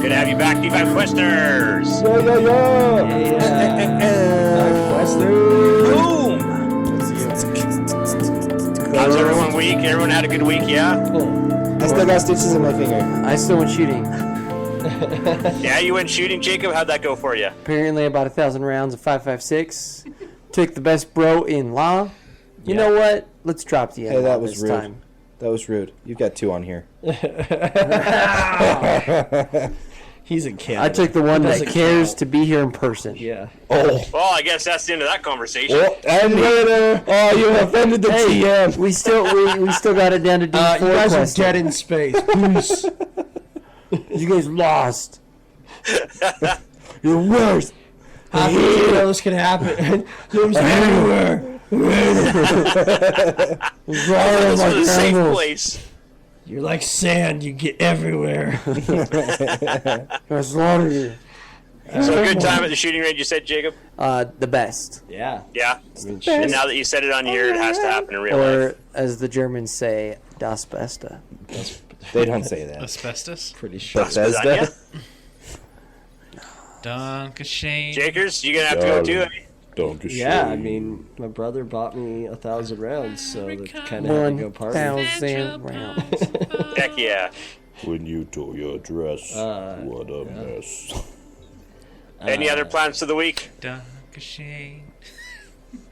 Good to have you back, D5 Questers. Questers. Boom. How's everyone week? Everyone had a good week, yeah? I still got stitches in my finger. I still went shooting. Yeah, you went shooting, Jacob? How'd that go for you? Apparently about 1,000 rounds of 5.56. Took the best bro in law. You know what? Let's drop the Hey, that was this rude. time. That was rude. You've got 2 on here. He's a kid. I took the one that cares to be here in person. Yeah. Oh. Well, I guess that's the end of that conversation. Oh, and later. Oh, you offended the TM. We still got it down to D4 you guys question. are dead in space. Peace. You guys lost. You're worse. How do you know this can happen? There's everywhere. This was a safe place. You're like sand. You get everywhere. I slaughtered you. So a good time at the shooting range, you said, Jacob? The best. Yeah. Yeah. I mean, And now that you said it on here, it has to happen in real life. Or, as the Germans say, das Beste. They don't say that. Asbestos. pretty sure. Bethesda? Dankeschön. Jakers, you gonna have to go too? eh? Yeah, I mean, my brother bought me 1,000 rounds, so that kind of had to go party. 1,000 rounds. Heck yeah. When you tore your dress, what a mess. Any other plans for the week? Dankeschön.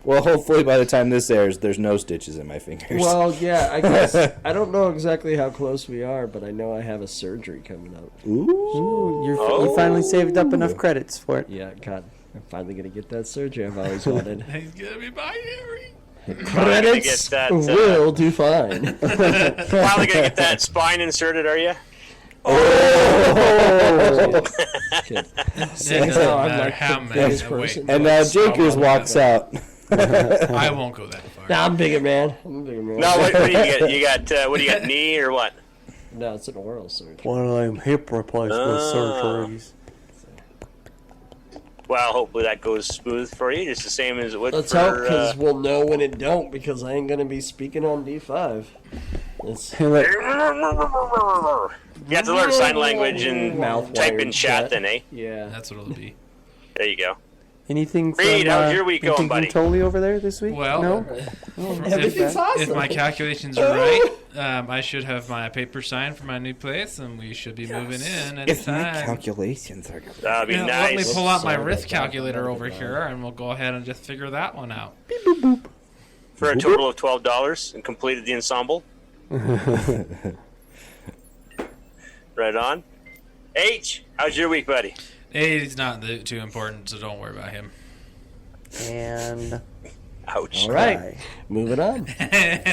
Well, hopefully by the time this airs, there's no stitches in my fingers. Well, yeah, I guess. I don't know exactly how close we are, but I know I have a surgery coming up. Ooh. You finally saved up enough credits for it. Yeah, God, I'm finally going to get that surgery I've always wanted. He's gonna be binary. Credits get that, will do fine. Finally gonna get that spine inserted, are you? Kid. It doesn't I'm matter like how the many. biggest Wait, person. And Jakers walks out. I won't go that far. Nah, I'm bigger, man. I'm a bigger man. No, what do you get? You got what do you got? Knee or what? No, it's an oral surgery. One of them hip replacement surgeries. Well, hopefully that goes smooth for you, just the same as it would Let's for. hope, because we'll know when it don't, because I ain't going to be speaking on D5. It's You have to learn sign language and Mouth type in wired chat, chat. then, eh? yeah. That's what it'll be. There you go. Anything from, Reed, how's your week anything going, from buddy? Totally over there this week? Well, no? Everything's awesome. If my calculations are right, I should have my paper signed for my new place, and we should be moving in at If my time. calculations are correct. That'd be Let me nice. pull out my Sorry wrist about that. calculator over here, and we'll go ahead and just figure that one out. For a total of $12 and completed the ensemble. Right on. H, how's your week, buddy? He's not too important, so don't worry about him. And Ouch. All right, cry. moving on.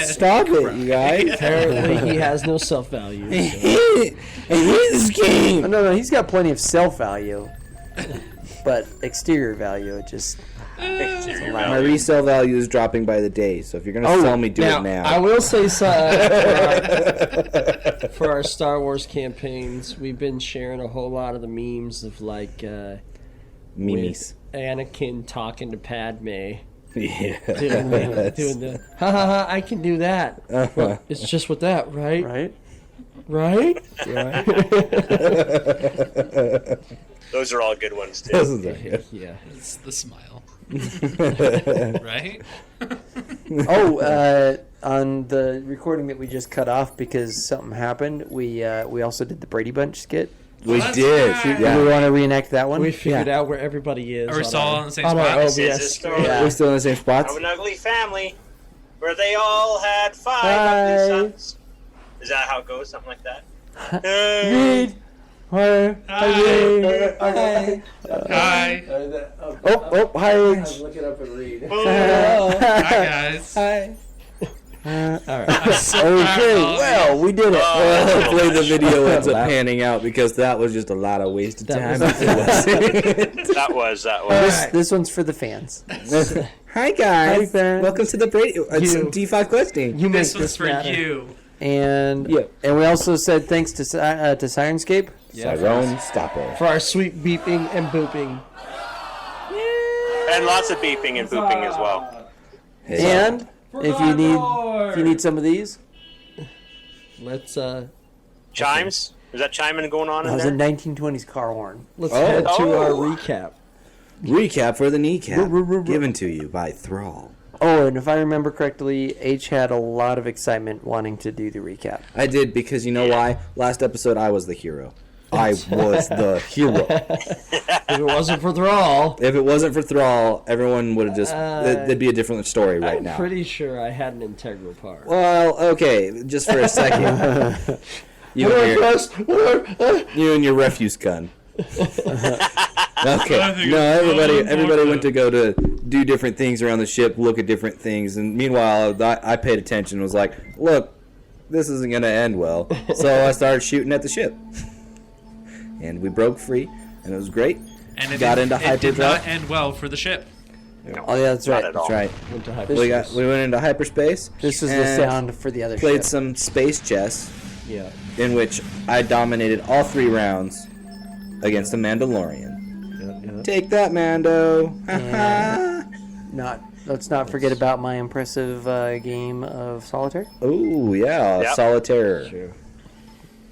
Stop it, you guys. Apparently, he has no self-value. I So. hate this game. Oh, no, he's got plenty of self-value. But exterior value, it just... My resale value is dropping by the day, so if you're going to sell me, do it now. I will say for our Star Wars campaigns, we've been sharing a whole lot of the memes of like Memes. with Anakin talking to Padme, Yeah. doing the ha ha ha. I can do that. Well, it's just with that, right? Right? Right? Those are all good ones, too. Those are good. Yeah. It's the smile. Right? On the recording that we just cut off because something happened, we also did the Brady Bunch skit. We That's did. right. Do we want to reenact that one? We figured out where everybody is. Are we still on the same on our spot? This is a OBS. story We're still in the same spots? of an ugly family where they all had 5 Hi. ugly sons. Is that how it goes? Something like that? Reed! Hi! Hi. Hi. Hi! Look it up and read. Hi, guys. Hi! All right. Okay, well, we did it. Well, hopefully the video ends up panning out because that was just a lot of wasted time. That was. This one's for the fans. Hi guys, Hi, fans. welcome to the D5 questing. You make This one's this for matter. you. And we also said thanks to Sirenscape. Tyrone Stopper. For our sweet beeping and booping. And lots of beeping and pooping as well. And if you need some of these, Let's Chimes? Is that chiming going on That in was a there? 1920s car horn. Let's head to our Oh. recap. Recap for the kneecap, Ruh. given to you by Thrall. Oh, and if I remember correctly, H had a lot of excitement wanting to do the recap. I did because you know why? Last episode I was the hero. I was the hero. If it wasn't for Thrall, If it wasn't for Thrall, everyone would have just. There'd be a different story right I'm now. pretty sure I had an integral part. Well, okay, just for a second. you, and your refuse gun. Okay. No, everybody went to go to do different things around the ship, look at different things, and meanwhile, I paid attention and was like, look, this isn't going to end well. So I started shooting at the ship. And we broke free, and it was great. And it Got did, into it did hyperdrive. not end well for the ship. Oh, yeah, that's right. Not at all. That's right. Went to We went into hyperspace. This is the and sound for the other Played ship. some space chess, Yeah. in which I dominated all 3 rounds against the Mandalorian. Yeah. Take that, Mando. Let's not forget about my impressive game of solitaire. Oh yeah, Yep. Solitaire. Sure.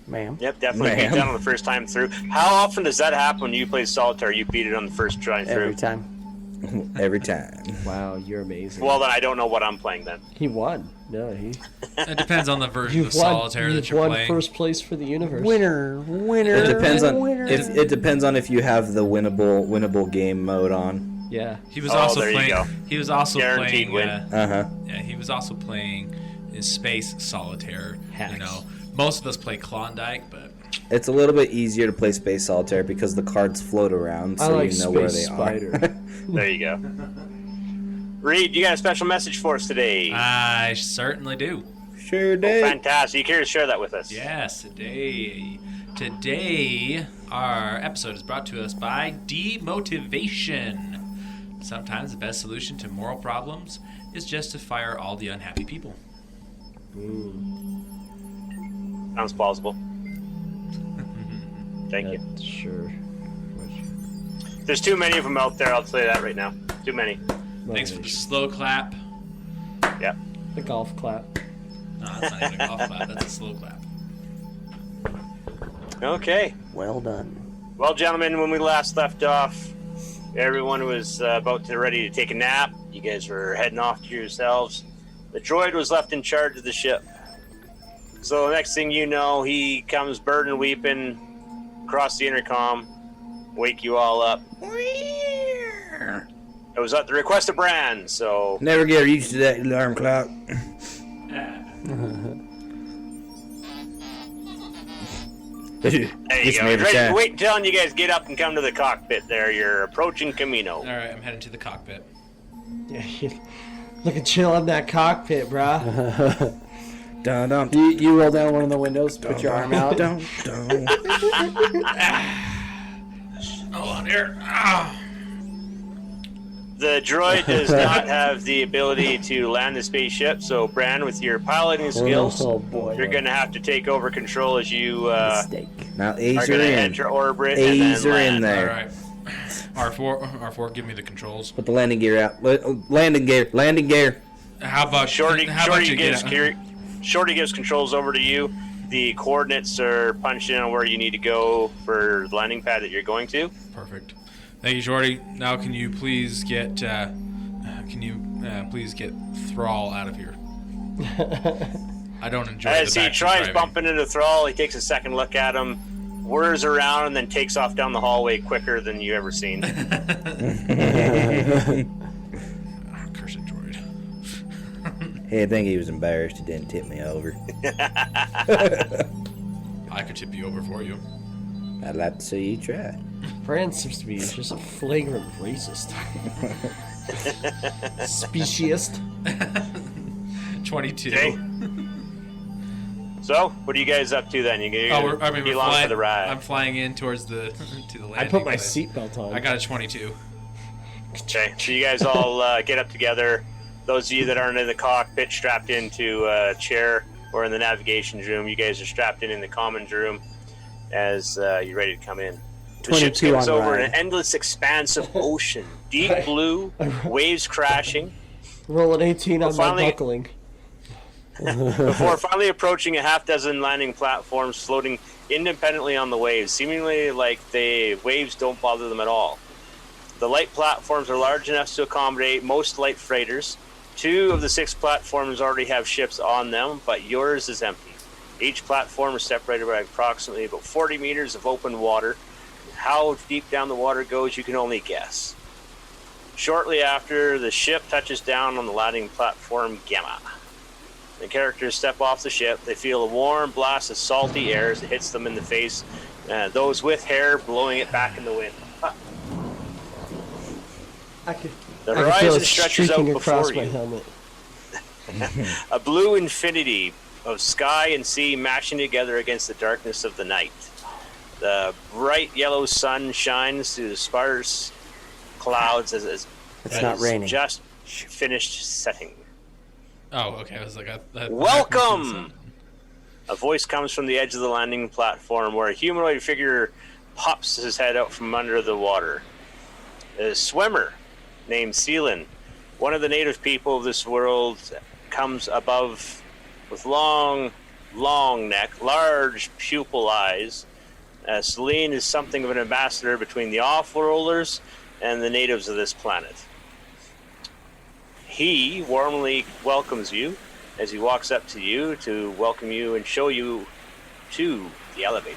Ma'am. Yep, definitely beat Man. that on the first time through. How often does that happen when you play solitaire? You beat it on the first try through. Every time. Every time. Wow, you're amazing. Well, then I don't know what I'm playing then. He won. No, he. It depends on the version You've of won. solitaire that You've you're won playing. first place for the universe. Winner. It depends on winner. if it depends on if you have the winnable game mode on. Yeah. He was Oh, also there you playing. go. He was also Guaranteed playing. win. Uh-huh. Yeah, he was also playing in space solitaire. Hacks. You know, most of us play Klondike, but It's a little bit easier to play Space Solitaire because the cards float around, I so like you know where they Space Spider. are. There you go. Reed, you got a special message for us today. I certainly do. Sure did. Fantastic. You care to share that with us? Yes, today our episode is brought to us by demotivation. Sometimes the best solution to moral problems is just to fire all the unhappy people. Sounds plausible. Thank you. Sure. There's too many of them out there, I'll tell you that right now. Too many. Thanks for the slow clap. Yeah. The golf clap. No, that's not even a golf clap. That's a slow clap. Okay. Well done. Well, gentlemen, when we last left off, everyone was about to ready to take a nap. You guys were heading off to yourselves. The droid was left in charge of the ship. So the next thing you know, he comes burden weeping across the intercom, wake you all up. It was at the request of Bran, so Never get used to that alarm clock. there you Gets go. me every Ready, time. wait until you guys get up and come to the cockpit there. You're approaching Camino. All right, I'm heading to the cockpit. Yeah. Looking chill in that cockpit, brah. Dun, dun, You roll down one of the windows, put your arm out. dun, dun. Hold on here. Ah. The droid does not have the ability to land the spaceship, so Bran, with your piloting skills, Oh boy. you're going to have to take over control as you Mistake. Now are A's are going to in. enter orbit A's and are then in land. All there. right. R4, give me the controls. Put the landing gear out. Landing gear. Landing gear. How about Shorty, How about Shorty, you gives, get? Shorty gives controls over to you. The coordinates are punched in on where you need to go for the landing pad that you're going to. Perfect. Thank you, Shorty. Now, can you please get Thrall out of here? I don't enjoy As the he backseat tries driving. bumping into Thrall, he takes a second look at him, whirs around, and then takes off down the hallway quicker than you ever seen. Oh, cursed droid. Hey, I think he was embarrassed he didn't tip me over. I could tip you over for you. I'd like to see you try. Bran seems to be just a flagrant racist. Speciest. 22. Okay. So, what are you guys up to then? You're Oh, gonna we're be along flying. for the ride. I'm flying in towards the to the landing. I put my place. seatbelt on. I got a 22. Okay, so you guys all get up together. Those of you that aren't in the cockpit, strapped into a chair or in the navigation room, you guys are strapped in the commons room as you're ready to come in. The ship 22 skims on over ride. an endless expanse of ocean, deep blue, waves crashing. Roll an 18 on my finally- buckling. Before finally approaching a half dozen landing platforms floating independently on the waves, seemingly like the waves don't bother them at all. The light platforms are large enough to accommodate most light freighters. 2 of the 6 platforms already have ships on them, but yours is empty. Each platform is separated by approximately about 40 meters of open water. How deep down the water goes, you can only guess. Shortly after, the ship touches down on the landing platform Gamma. The characters step off the ship. They feel a warm blast of salty air as it hits them in the face. Those with hair blowing it back in the wind. The horizon stretches out before you. Helmet. A blue infinity of sky and sea mashing together against the darkness of the night. The bright yellow sun shines through the sparse clouds as It's not raining. Just finished setting. Oh, okay. I was like, Welcome! A voice comes from the edge of the landing platform where a humanoid figure pops his head out from under the water. A swimmer named Seelan, one of the native people of this world, comes above with long neck, large pupil eyes. Celine is something of an ambassador between the off-worlders and the natives of this planet. He warmly welcomes you as he walks up to you to welcome you and show you to the elevator.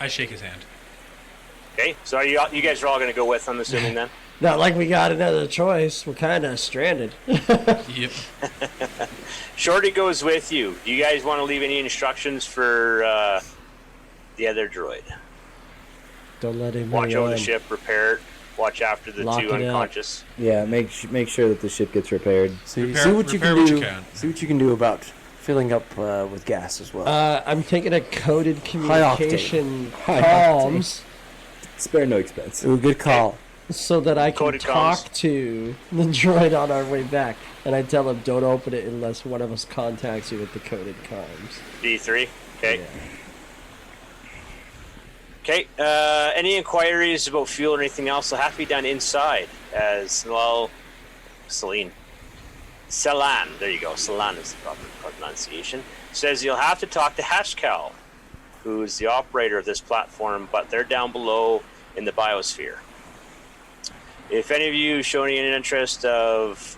I shake his hand. Okay, so you guys are all going to go with, I'm assuming, then? Not like we got another choice. We're kind of stranded. Yep. Shorty goes with you. Do you guys want to leave any instructions for the other droid? Don't let him Watch over the ship, repair it, watch after the Lock 2 it up. unconscious. Yeah, make sure that the ship gets repaired. See Repair what you what can you do. can. See what you can do about filling up with gas as well. I'm taking a coded octane. communication High comms Spare no expense. Ooh, good call. so that I can Coded talk comms. to the droid on our way back. And I tell him, don't open it unless one of us contacts you with the coded comms. D3. Okay. Yeah. Okay. Any inquiries about fuel or anything else will have to be done inside. As well, Celine. Celan. There you go. Celan is the proper pronunciation. Says you'll have to talk to Hashcal, who's the operator of this platform, but they're down below in the biosphere. If any of you show any interest of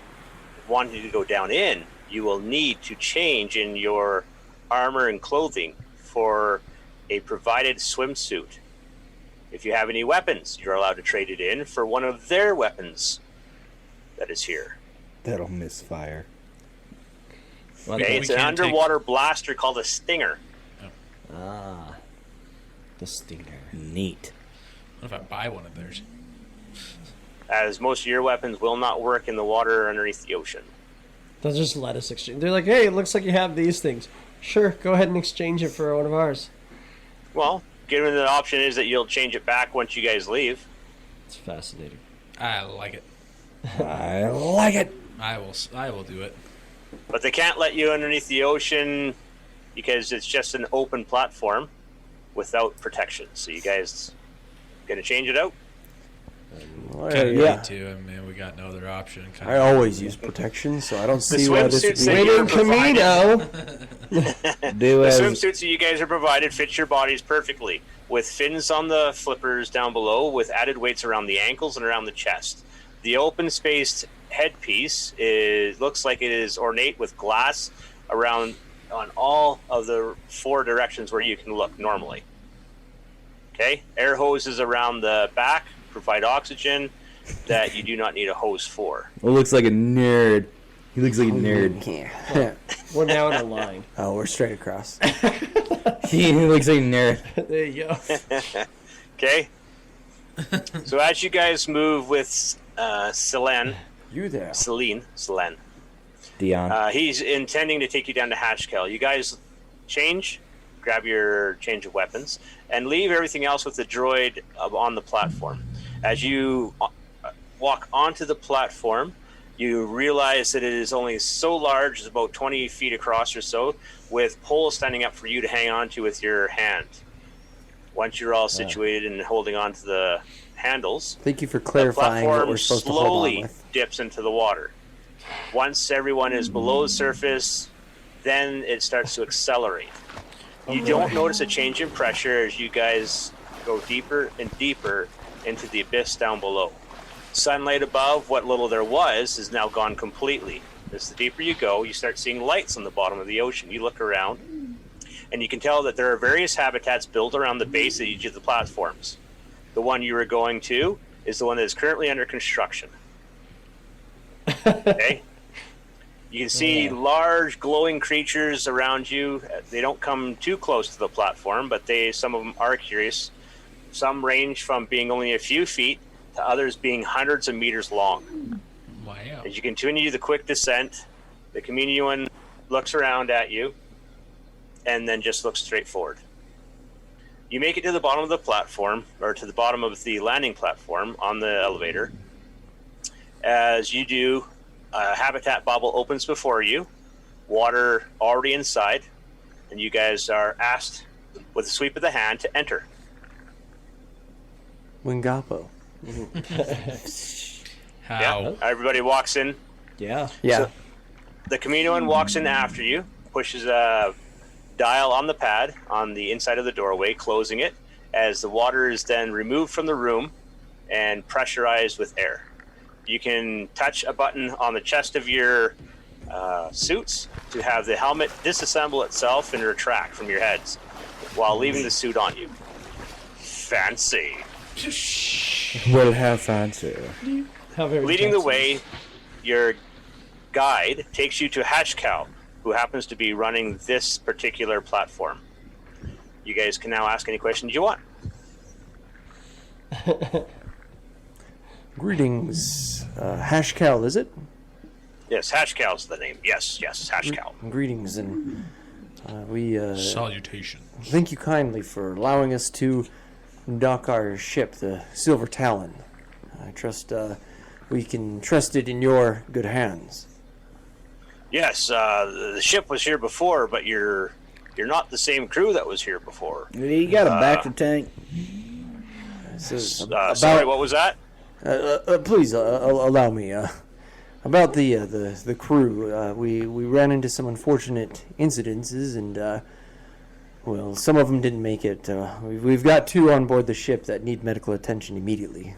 wanting to go down in, you will need to change in your armor and clothing for a provided swimsuit. If you have any weapons, you're allowed to trade it in for one of their weapons that is here. That'll misfire. Okay, it's an can't take- underwater blaster called a Stinger. Ah. The stinger. Neat. What if I buy one of theirs? As most of your weapons will not work in the water underneath the ocean. They'll just let us exchange. They're like, hey, it looks like you have these things. Sure, go ahead and exchange it for one of ours. Well, given the option is that you'll change it back once you guys leave. It's fascinating. I like it. I like it. I will do it. But they can't let you underneath the ocean because it's just an open platform without protection. So you guys gonna change it out? Well, Kind of yeah. need to. I mean, we got no other option. I always use protection, so I don't see why this would swimsuits be. that you Waiting were Camino. Do The as swimsuits that you guys are provided fit your bodies perfectly, with fins on the flippers down below, with added weights around the ankles and around the chest. The open-spaced headpiece looks like it is ornate with glass around on all of the 4 directions where you can look normally. Okay, air hoses around the back provide oxygen that you do not need a hose for. Well, looks like a nerd. He looks like a nerd. Yeah. We're now in a line. Oh, we're straight across. He looks like a nerd. There you go. Okay, so as you guys move with Celine, You there? Dion. he's intending to take you down to Hashkel. You guys change, grab your change of weapons, and leave everything else with the droid on the platform. As you walk onto the platform, you realize that it is only so large, it's about 20 feet across or so, with poles standing up for you to hang on to with your hand. Once you're all situated and holding on to the handles, Thank you for the clarifying what platform we're supposed to hold on slowly with. dips into the water. Once everyone is below the surface, then it starts to accelerate. You don't notice a change in pressure as you guys go deeper and deeper into the abyss down below. Sunlight above, what little there was, is now gone completely. As the deeper you go, you start seeing lights on the bottom of the ocean. You look around, and you can tell that there are various habitats built around the base of each of the platforms. The one you were going to is the one that is currently under construction. Okay? You can see large glowing creatures around you. They don't come too close to the platform, but some of them are curious. Some range from being only a few feet to others being hundreds of meters long. Wow. As you continue the quick descent, the Communion looks around at you and then just looks straight forward. You make it to the bottom of the platform, or to the bottom of the landing platform on the elevator. As you do, a habitat bubble opens before you, water already inside, and you guys are asked with a sweep of the hand to enter. Wingapo. How? Yeah, everybody walks in. Yeah. Yeah. So the Caminoan walks in after you, pushes a dial on the pad on the inside of the doorway, closing it, as the water is then removed from the room and pressurized with air. You can touch a button on the chest of your suits to have the helmet disassemble itself and retract from your heads while leaving the suit on you. Fancy. Well, have fancy. How very Leading the Texas. way, your guide takes you to Hashcow, who happens to be running this particular platform. You guys can now ask any questions you want. Greetings. Hashcal, is it? Yes, Hashcow's the name. Yes, Hashcow. Greetings, and we Salutation. thank you kindly for allowing us to dock our ship, the Silver Talon. I trust we can trust it in your good hands. Yes, the ship was here before, but you're not the same crew that was here before. You got a Bacta tank? Sorry, what was that? Please allow me. About the crew, we ran into some unfortunate incidences, and well, some of them didn't make it. We've got 2 on board the ship that need medical attention immediately.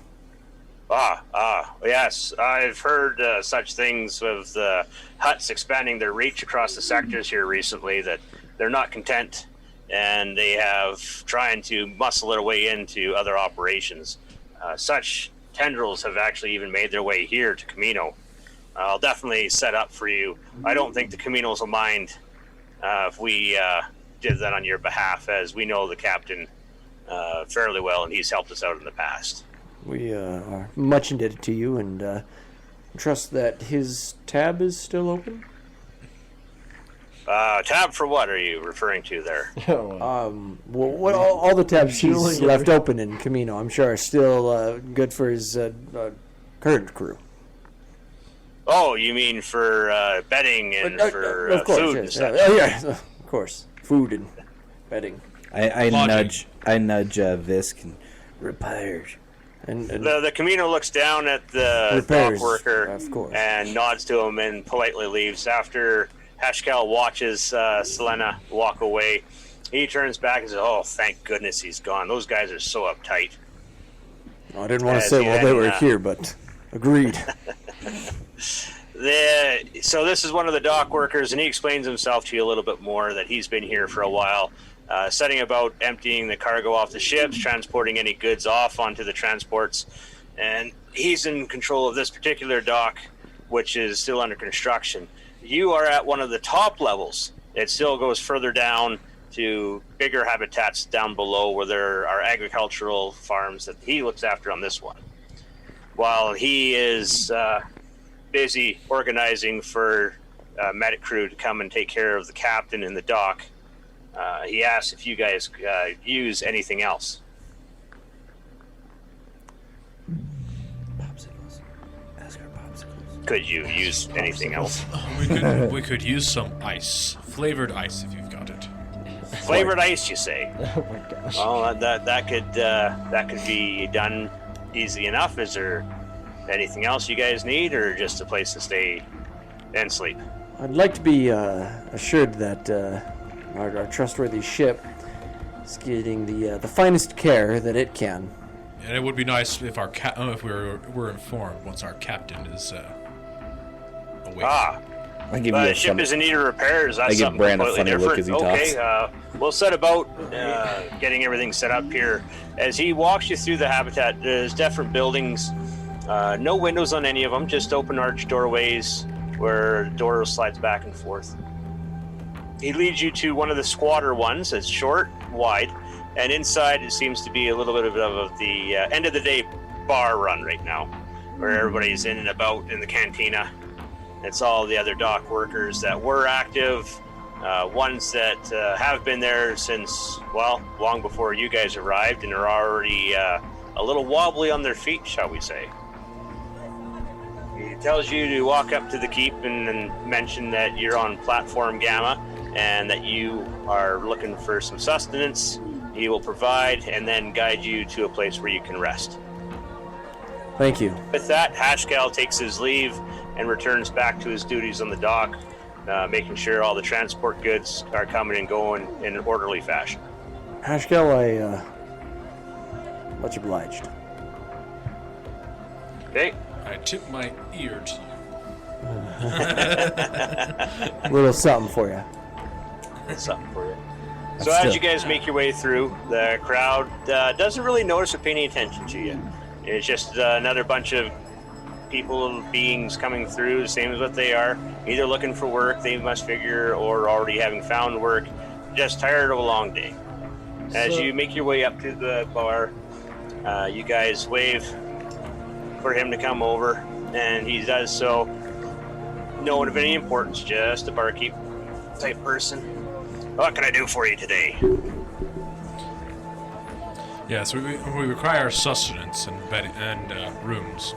Yes, I've heard such things with the Huts expanding their reach across the sectors here recently, that they're not content, and they have trying to muscle their way into other operations. Such tendrils have actually even made their way here to Camino. I'll definitely set up for you. I don't think the Caminos will mind if we did that on your behalf, as we know the captain fairly well, and he's helped us out in the past. We are much indebted to you, and trust that his tab is still open. Tab for what are you referring to there? What all the tabs he's Julia. left open in Camino, I'm sure, are still good for his current crew. Oh, you mean for bedding and for of course, food and yes, stuff? yeah, of course, food and bedding, I Lodging. nudge Visk and repairs. and The Camino looks down at the Repairs, dock worker of course. and nods to him and politely leaves. After Hashkel watches Selena walk away, he turns back and says, "Oh, thank goodness he's gone. Those guys are so uptight." I didn't want to As say he while they then, were here, but agreed. So this is one of the dock workers, and he explains himself to you a little bit more, that he's been here for a while, setting about emptying the cargo off the ships, transporting any goods off onto the transports, and he's in control of this particular dock, which is still under construction. You are at one of the top levels. It still goes further down to bigger habitats down below, where there are agricultural farms that he looks after on this one. While he is busy organizing for medic crew to come and take care of the captain in the dock, he asks if you guys use anything else. Popsicles. Ask her popsicles. Could you use anything else? We could use some ice, flavored ice, if you've got it. Flavored ice, you say? Oh my gosh. Oh, that could be done easy enough. Is there anything else you guys need, or just a place to stay and sleep. I'd like to be assured that our trustworthy ship is getting the finest care that it can. And it would be nice if if we're informed once our captain is awake. I give The you ship is in need of repairs. That's I give something Brand a completely funny look different. as he Okay, we'll set about getting everything set up here. As he walks you through the habitat, there's different buildings. No windows on any of them, just open arch doorways where the door slides back and forth. He leads you to one of the squatter ones. It's short, wide, and inside it seems to be a little bit of the end of the day bar run right now, where everybody's in and about in the cantina. It's all the other dock workers that were active, ones that have been there since, well, long before you guys arrived and are already a little wobbly on their feet, shall we say. He tells you to walk up to the keep and mention that you're on platform Gamma and that you are looking for some sustenance. He will provide and then guide you to a place where you can rest. Thank you. With that, Hashgal takes his leave and returns back to his duties on the dock, making sure all the transport goods are coming and going in an orderly fashion. Hashkel, much obliged. Okay? I tip my ear to you. A little something for you. That's something for you. So as you guys make your way through, the crowd doesn't really notice or pay any attention to you. It's just another bunch of people, beings coming through, the same as what they are, either looking for work, they must figure, or already having found work, just tired of a long day. As you make your way up to the bar, you guys wave for him to come over, and he does so. No one of any importance, just a barkeep type person. What can I do for you today? Yes, we require sustenance and rooms.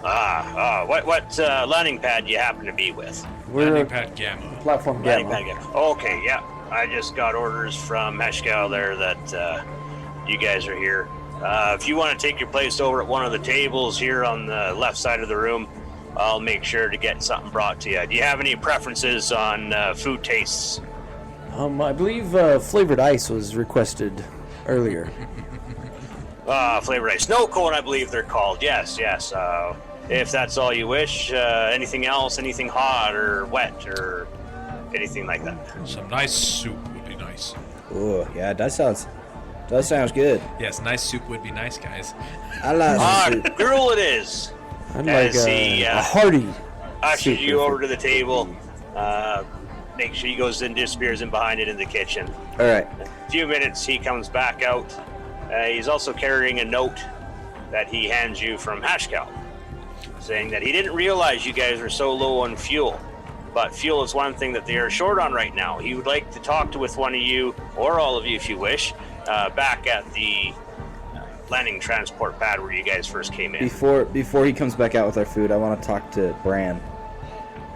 What landing pad do you happen to be with? Landing pad Gamma. Platform Landing Gamma. pad Gamma. Okay, yeah. I just got orders from Heshgal there that you guys are here. If you want to take your place over at one of the tables here on the left side of the room, I'll make sure to get something brought to you. Do you have any preferences on food tastes? I believe flavored ice was requested earlier. Flavored ice. Snow cone, I believe they're called. Yes. If that's all you wish, anything else, anything hot or wet or anything like that. Some nice soup would be nice. Oh, yeah, that sounds good. Yes, nice soup would be nice, guys. I like some soup. Gruel it is. I'd like As he, a hearty ushers soup you if over to the table. Make sure he goes and disappears in behind it in the kitchen. All right. A few minutes, he comes back out. He's also carrying a note that he hands you from Hashkel, saying that he didn't realize you guys were so low on fuel. But fuel is one thing that they are short on right now. He would like to talk with one of you, or all of you if you wish, back at the landing transport pad where you guys first came in. Before he comes back out with our food, I want to talk to Bran.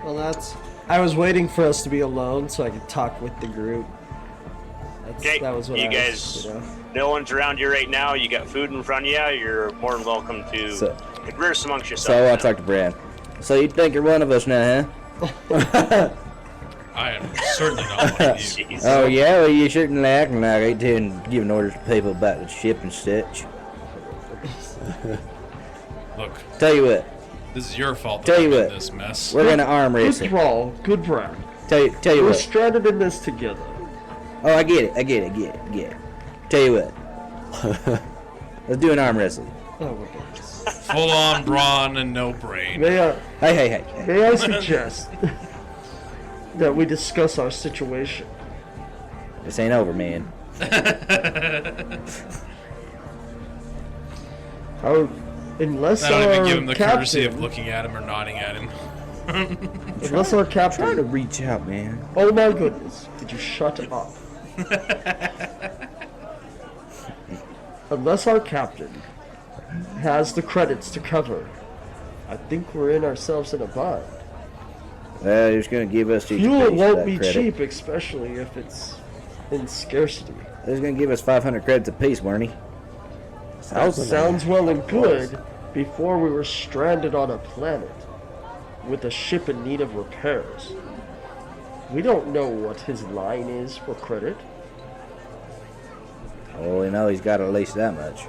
Well, I was waiting for us to be alone so I could talk with the group. Okay, That was what you I guys, was, no one's around you right now. You got food in front of you. You're more than welcome to converse amongst yourselves. So I want to talk to Bran. So you think you're one of us now, huh? I am certainly not one of you. Jeez. Oh yeah, well you certainly acting like it and giving orders to people about the ship and such. Look, Tell you what, this is your fault Tell that you I'm in what. this mess. we're gonna arm race Good it. brawl, good brawl. Tell you We're what. stranded in this together. Oh, I get it. Tell you what. Let's do an arm wrestle. Oh my goodness. Full on brawn and no brain. May Hey. I suggest that we discuss our situation? This ain't over, man. Unless I don't even our give him the courtesy captain, of looking at him or nodding at him. unless our Trying to captain, reach out, man. oh my goodness, could you shut up? Unless our captain has the credits to cover, I think we're in ourselves in a bind. Well, he's gonna give us each Fuel piece won't that be credit. cheap, especially if it's in scarcity. He's gonna give us 500 credits apiece, weren't he? That sounds well and good before we were stranded on a planet. with a ship in need of repairs. We don't know what his line is for credit. Well, we know he's got at least that much.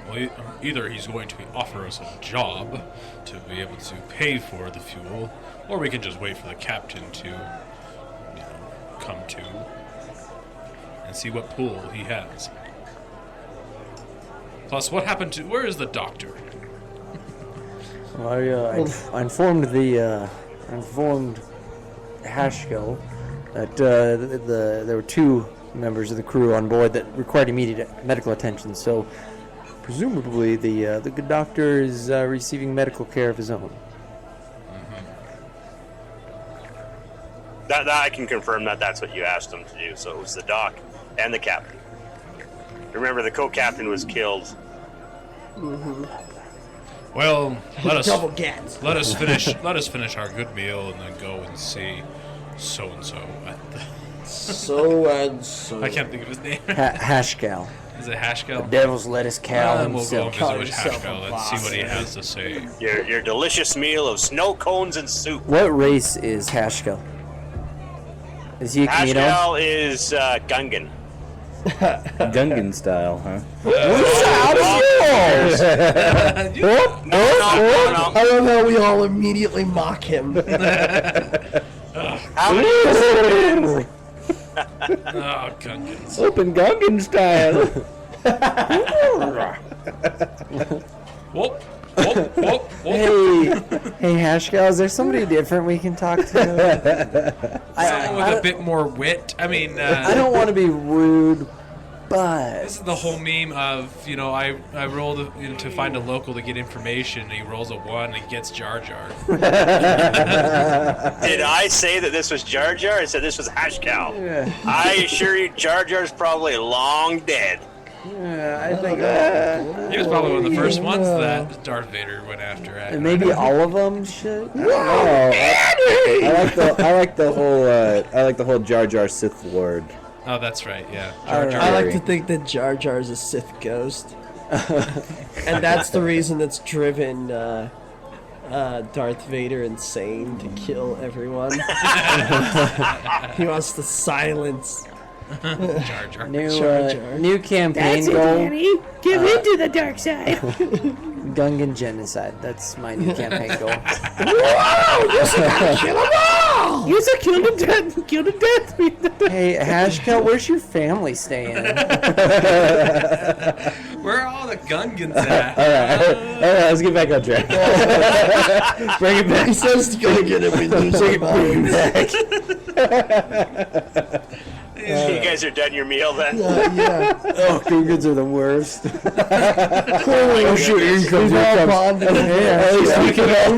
Well, either he's going to offer us a job to be able to pay for the fuel, or we can just wait for the captain to, come to and see what pool he has. Plus, what happened to? Where is the doctor? Well, I informed Hashkill that there were 2 members of the crew on board that required immediate medical attention. So, presumably, the good doctor is receiving medical care of his own. That I can confirm that's what you asked him to do. So it was the doc and the captain. Remember, the co-captain was killed. Well, let us Double gats. let us finish our good meal and then go and see so and so at the. So and so. I can't think of his name. Hashgal. Is it Hashkel? Devil's lettuce cow Then we'll go and himself. visit with himself Hashkel a and see what he boss. has to say. Your delicious meal of snow cones and soup. What race is Hashgal? Is he a Camino? Ashgal is Gungan. Gungan style, huh? No. I love how we all immediately mock him. How many? Oh, Gungans. Open Gungan style. Whoop, whoop, whoop, whoop. Hey, Hashgal, is there somebody different we can talk to? Someone with a bit more wit. I mean, I don't want to be rude, but this is the whole meme of, I rolled to find a local to get information, and he rolls a 1 and he gets Jar Jar. Did I say that this was Jar Jar? I said this was Hashcal. I assure you, Jar Jar's probably long dead. I think He was probably one of the first ones that Darth Vader went after. maybe all of them should. I like the whole Jar Jar Sith Lord. Oh, that's right, yeah. Jar Jar. I like to think that Jar Jar is a Sith ghost. And that's the reason that's driven Darth Vader insane to kill everyone. He wants to silence Jar Jar. New campaign goal. Give into the dark side. Gungan genocide. That's my new campaign goal. You said kill to death. Kill to death. Hey, Hashkel, where's your family staying? Where are all the Gungans at? All right, let's get back on track. Bring it back. He says to go get him. We lose our minds. You guys are done your meal then? Yeah. Oh, Gungans are the worst. Oh shit! We've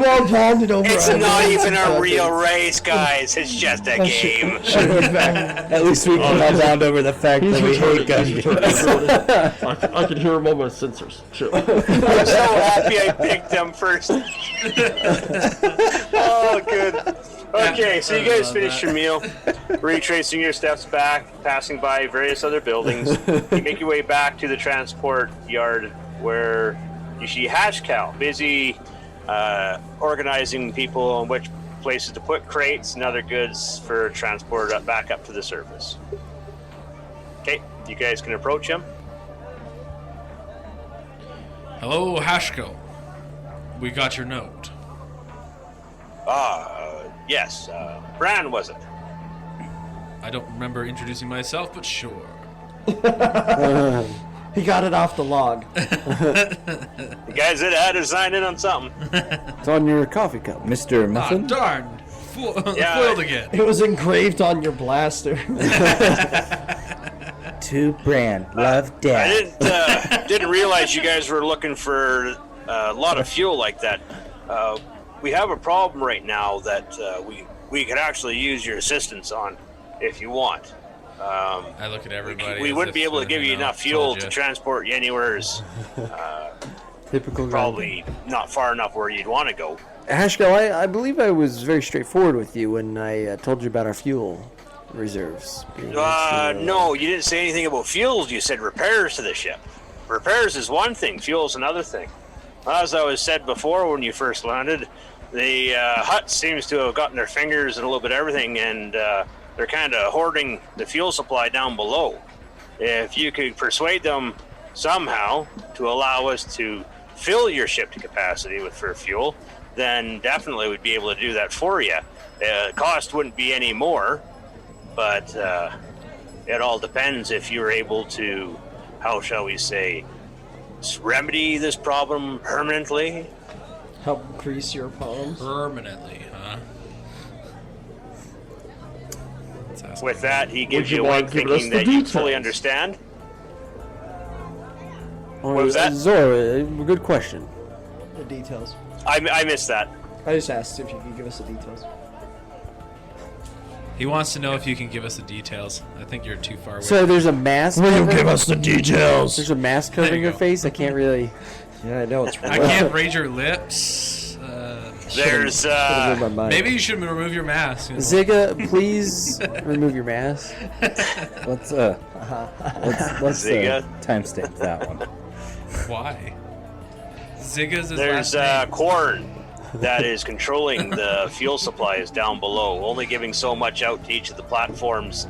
all bonded over. It's not even a real race, guys. It's just a game. At least we can all bond over the fact that we hate Gungans. I can hear him on my sensors. Sure. I'm so happy I picked them first. Oh, good. Okay, so you guys finished your meal, retracing your steps back, passing by various other buildings. You make your way back to the transport yard where you see Hashcal busy organizing people on which places to put crates and other goods for transport back up to the surface. Okay, you guys can approach him. Hello, Hashkel. We got your note. Yes, Bran was it? I don't remember introducing myself, but sure. He got it off the log. The guys that had to sign in on something. It's on your coffee cup. Mr. Ah, Muffin? darn. Yeah. Foiled again. It was engraved on your blaster. To Bran, love I death. didn't realize you guys were looking for a lot of fuel like that. We have a problem right now that we could actually use your assistance on if you want. I look at everybody. We as wouldn't if, be able to give you enough fuel to transport you anywheres. Typical. Probably not far enough where you'd want to go. Hashkel, I believe I was very straightforward with you when I told you about our fuel reserves. No, you didn't say anything about fuels. You said repairs to the ship. Repairs is one thing. Fuel's another thing. As I was said before, when you first landed, the hut seems to have gotten their fingers in a little bit of everything, and they're kind of hoarding the fuel supply down below. If you could persuade them somehow to allow us to fill your ship to capacity for fuel, then definitely we'd be able to do that for you. Cost wouldn't be any more, but it all depends if you're able to, how shall we say, remedy this problem permanently. Help grease your palms. Permanently, huh? Let's ask With him. that, he gives you you a wink, mind giving us thinking the that you details? fully understand. What was that? Zora, good question. The details. I missed that. I just asked if you could give us the details. He wants to know if you can give us the details. I think you're too far away. So there's a mask. Will you covering- give us the details? There's a mask covering you your go. face. I can't really. Yeah, I know it's I can't raise your lips. There's my mind. Maybe you should remove your mask. Ziga, please remove your mask. Let's Ziga. timestamp that one. Why? Zigga's his There's last name. corn that is controlling the fuel supplies down below, only giving so much out to each of the platforms.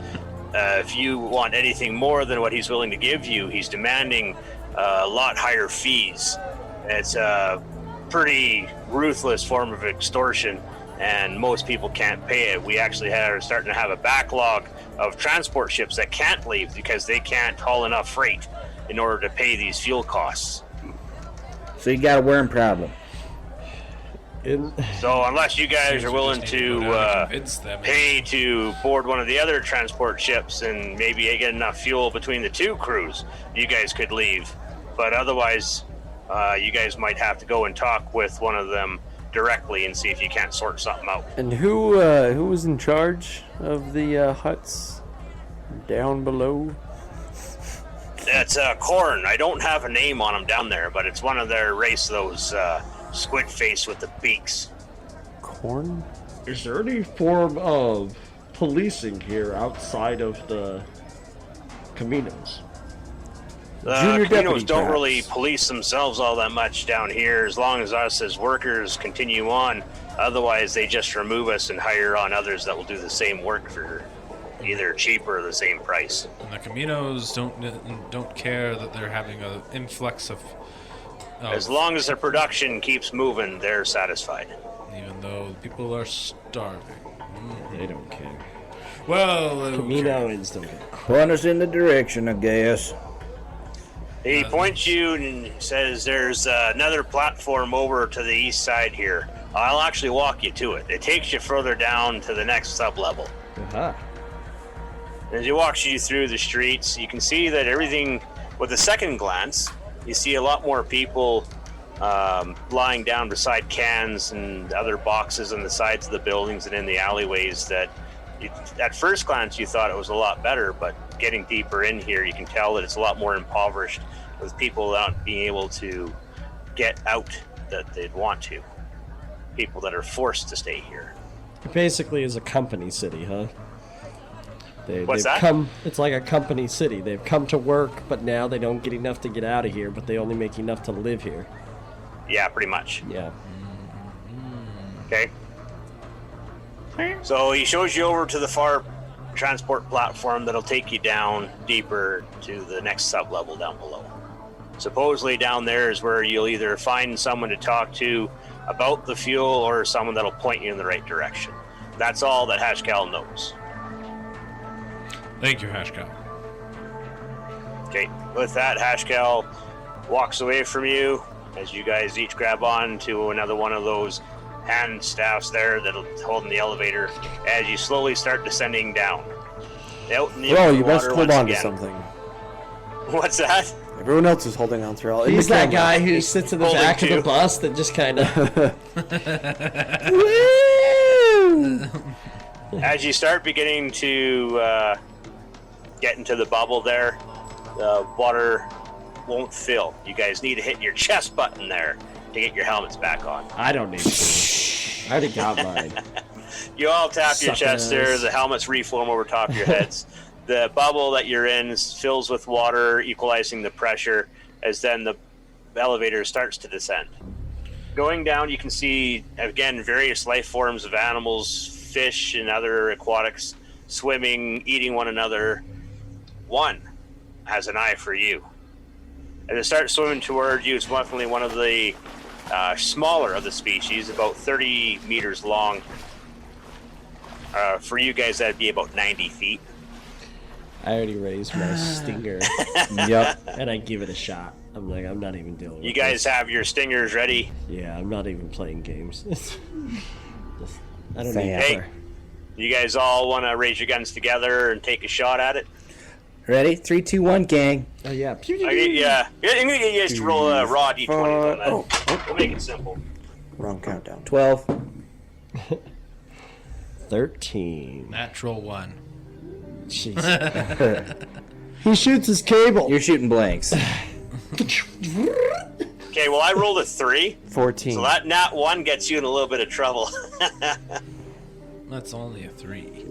If you want anything more than what he's willing to give you, he's demanding a lot higher fees. It's a pretty ruthless form of extortion, and most people can't pay it. We actually are starting to have a backlog of transport ships that can't leave because they can't haul enough freight in order to pay these fuel costs. So you got a worm problem. So unless you guys are willing Just need to go down to and convince them. pay to board one of the other transport ships and maybe get enough fuel between the two crews, you guys could leave. But otherwise, you guys might have to go and talk with one of them directly and see if you can't sort something out. And who was in charge of the huts down below? That's Corn. I don't have a name on them down there, but it's one of their race, those squid face with the beaks. Corn? Is there any form of policing here outside of the Caminos? The Junior Caminos deputy, don't perhaps. really police themselves all that much down here, as long as us as workers continue on. Otherwise, they just remove us and hire on others that will do the same work for either cheaper or the same price. And the Caminos don't care that they're having an influx of As long as the production keeps moving, they're satisfied. even though people are starving. They don't care. Well, okay. Caminoans don't care. Point us in the direction, I guess. He points you and says there's another platform over to the east side here. I'll actually walk you to it. It takes you further down to the next sub-level. Aha. As he walks you through the streets, you can see that everything, with a second glance, you see a lot more people lying down beside cans and other boxes on the sides of the buildings and in the alleyways that at first glance you thought it was a lot better, but getting deeper in here you can tell that it's a lot more impoverished, with people not being able to get out that they'd want to. People that are forced to stay here. It basically is a company city, huh? What's that? It's like a company city. They've come to work, but now they don't get enough to get out of here, but they only make enough to live here. Yeah, pretty much. Yeah. Okay. So he shows you over to the far transport platform that'll take you down deeper to the next sub-level down below. Supposedly down there is where you'll either find someone to talk to about the fuel or someone that'll point you in the right direction. That's all that Hashcal knows. Thank you, Hashcow. Okay, with that, Hashcal walks away from you as you guys each grab on to another one of those hand staffs there that'll hold in the elevator as you slowly start descending down. Out in the Well, open you best water hold once on to again. something. What's that? Everyone else is holding on to all. He's that guy who sits in the Holding back of the two. bus that just kind of... As you start beginning to get into the bubble there, the water won't fill. You guys need to hit your chest button there to get your helmets back on. I don't need to. I already got mine. You all tap your chest there, Suckers. the helmets reform over top of your heads. The bubble that you're in fills with water, equalizing the pressure, as then the elevator starts to descend. Going down, you can see, again, various life forms of animals, fish and other aquatics, swimming, eating one another. One has an eye for you. As it starts swimming toward you, it's definitely one of the smaller of the species, about 30 meters long. For you guys, that'd be about 90 feet. I already raised my stinger, Yep. and I give it a shot. I'm like, I'm not even dealing with You guys this. have your stingers ready. Yeah, I'm not even playing games. I don't Fair. need Hey. her. You guys all want to raise your guns together and take a shot at it? Ready? 3, 2, 1, gang. Oh yeah. Pew, pew, I'm pew. gonna get you guys to roll a raw d20 on that. Oh. We'll make it simple. Wrong countdown. 12. 13. Natural 1. Jeez. He shoots his cable. You're shooting blanks. Okay, well, I rolled a 3, 14. so that nat 1 gets you in a little bit of trouble. That's only a 3.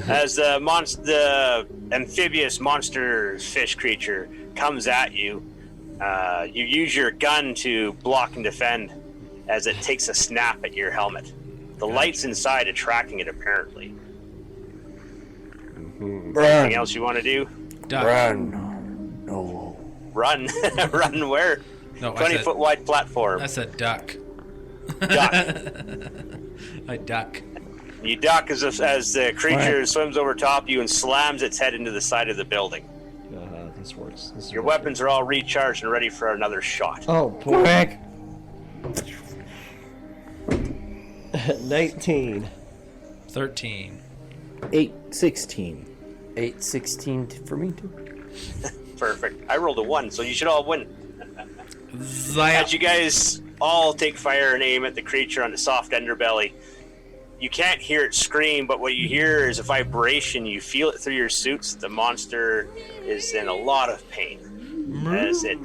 As the amphibious monster fish creature comes at you, you use your gun to block and defend as it takes a snap at your helmet. The lights inside attracting it, apparently. Anything else you want to do? Duck. Run. No. Run. Run where? No, I 20-foot wide platform. I said duck. Duck. I duck. You duck as the creature swims over top you and slams its head into the side of the building. This works. This is Your working. weapons are all recharged and ready for another shot. Oh boy. Quick. 19. 13. 8, 16. 8, 16 for me, too. Perfect. I rolled a 1, so you should all win. Zap. As you guys all take fire and aim at the creature on the soft underbelly, you can't hear it scream, but what you hear is a vibration. You feel it through your suits. The monster is in a lot of pain as it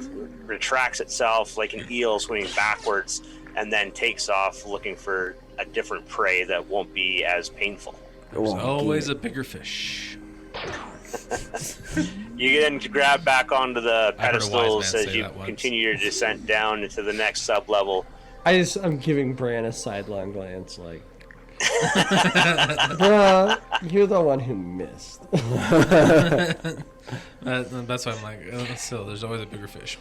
retracts itself like an eel swimming backwards and then takes off looking for a different prey that won't be as painful. There's always a bigger fish. You then grab back onto the I heard a wise man pedestals as say you that once. continue your descent down into the next sub-level. I'm giving Bran a sidelong glance, like, bruh, you're the one who missed. That's why I'm like, still, there's always a bigger fish.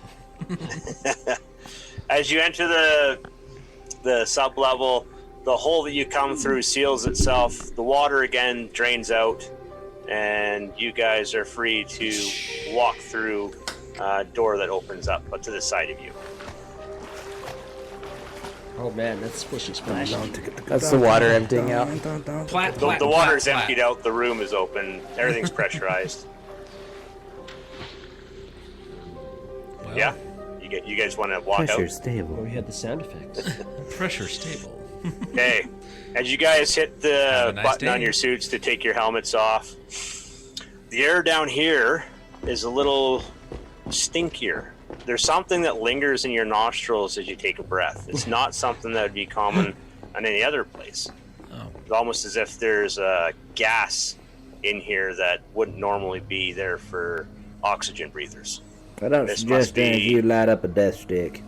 As you enter the sub-level, the hole that you come through seals itself. The water again drains out, and you guys are free to walk through a door that opens up, but to the side of you. Oh man, that's splishing splash. That's the water emptying out. Plat, The water is emptied out. The room is open. Everything's pressurized. Well, Yeah, you guys want to walk Pressure out? stable. We had the sound effects. Pressure stable. Okay. As you guys hit Have the a nice button on day. your suits to take your helmets off, the air down here is a little stinkier. There's something that lingers in your nostrils as you take a breath. It's not something that would be common on any other place. Oh. It's almost as if there's a gas in here that wouldn't normally be there for oxygen breathers. I don't This suggest must any of be- you light up a death stick.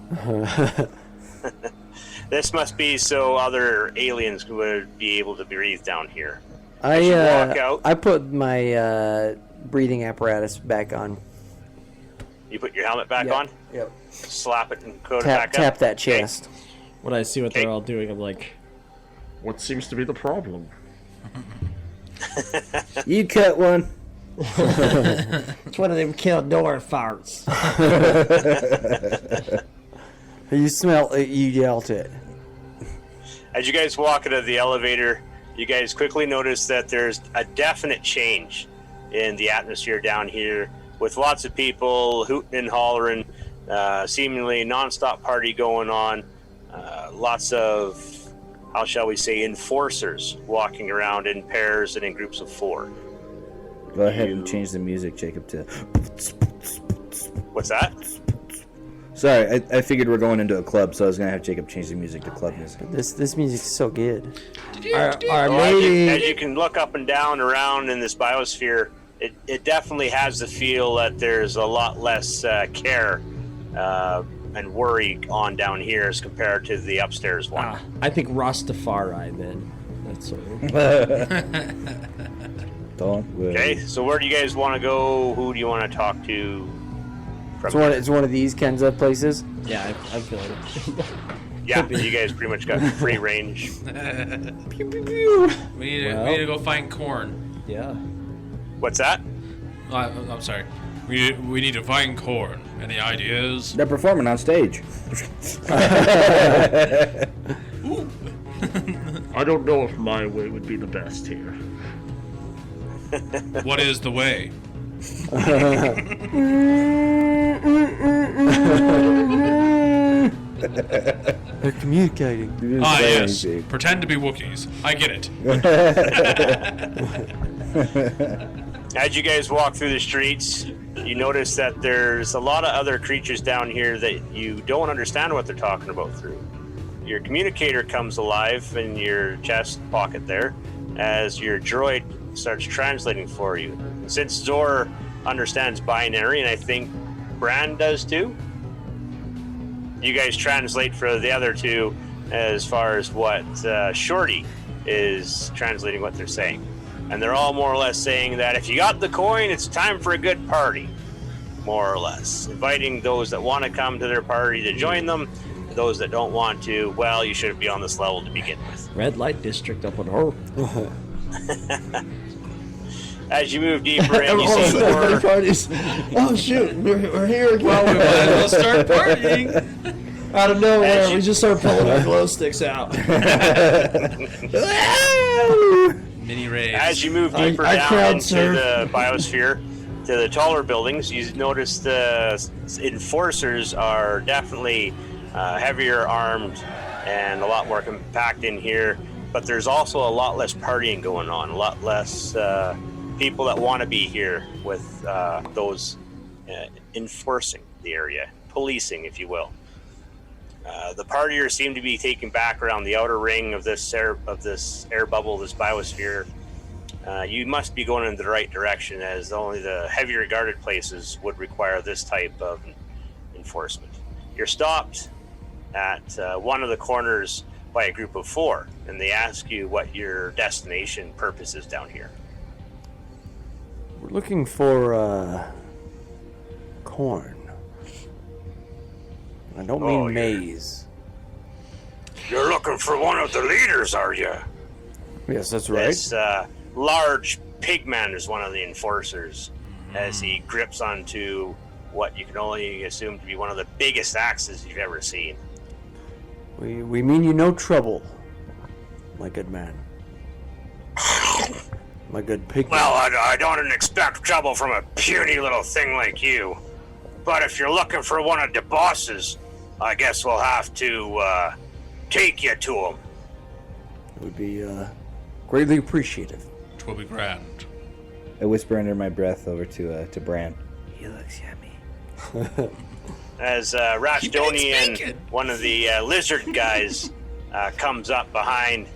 This must be so other aliens would be able to breathe down here. I you walk out- I put my breathing apparatus back on. You put your helmet back Yep. on, Yep. slap it, and coat it Tap back tap up. that Okay. chest. When I see what Okay. they're all doing, I'm like, What seems to be the problem? You cut one. it's one of them kill door farts. You smell it, you yelled it. As you guys walk into the elevator, you guys quickly notice that there's a definite change in the atmosphere down here, with lots of people hooting and hollering, seemingly nonstop party going on, lots of, how shall we say, enforcers walking around in pairs and in groups of 4. Go ahead and change the music, Jacob, to... What's that? Sorry, I figured we're going into a club, so I was going to have Jacob change the music to club music. This music is so good. Our Well, as lady. you can look up and down around in this biosphere, it definitely has the feel that there's a lot less care and worry on down here as compared to the upstairs one. I think Rastafari, then. That's what Don't worry. Okay, so where do you guys want to go? Who do you want to talk to? It's one of these Kenza places. Yeah, I'm feeling it. Yeah, you guys pretty much got free range. We need to go find corn. Yeah. What's that? I'm sorry. We need to find corn. Any ideas? They're performing on stage. I don't know if my way would be the best here. What is the way? They're communicating. Yes. Pretend to be Wookiees. I get it. As you guys walk through the streets, you notice that there's a lot of other creatures down here that you don't understand what they're talking about through. Your communicator comes alive in your chest pocket there as your droid starts translating for you. And since Zor understands binary, and I think Brand does too, you guys translate for the other two as far as what Shorty is translating what they're saying. And they're all more or less saying that if you got the coin, it's time for a good party, more or less. Inviting those that want to come to their party to join them. Those that don't want to, well, you shouldn't be on this level to begin with. Red light district up on her. As you move deeper in, you see more. Parties. Oh shoot, we're here again. Well, we might as well start partying. Out of nowhere, we just start pulling our glow sticks out. Mini raves. As you move deeper I down crowd into surf. the biosphere, to the taller buildings, you notice the enforcers are definitely heavier armed and a lot more compact in here. But there's also a lot less partying going on, a lot less people that want to be here with those enforcing the area, policing, if you will. The partiers seem to be taking back around the outer ring of this air bubble, this biosphere. You must be going in the right direction, as only the heavier guarded places would require this type of enforcement. You're stopped at one of the corners by a group of 4, and they ask you what your destination purpose is down here. We're looking for corn. I don't mean maize. You're looking for one of the leaders, are you? Yes, that's right. This large pigman is one of the enforcers, as he grips onto what you can only assume to be one of the biggest axes you've ever seen. We mean you no trouble, my good man. My good pig. Well, I don't expect trouble from a puny little thing like you. But if you're looking for one of the bosses, I guess we'll have to take you to him. It would be greatly appreciated. Twill be grand. I whisper under my breath over to Bran. He looks yummy. As Rashdonian, one of the lizard guys, comes up behind,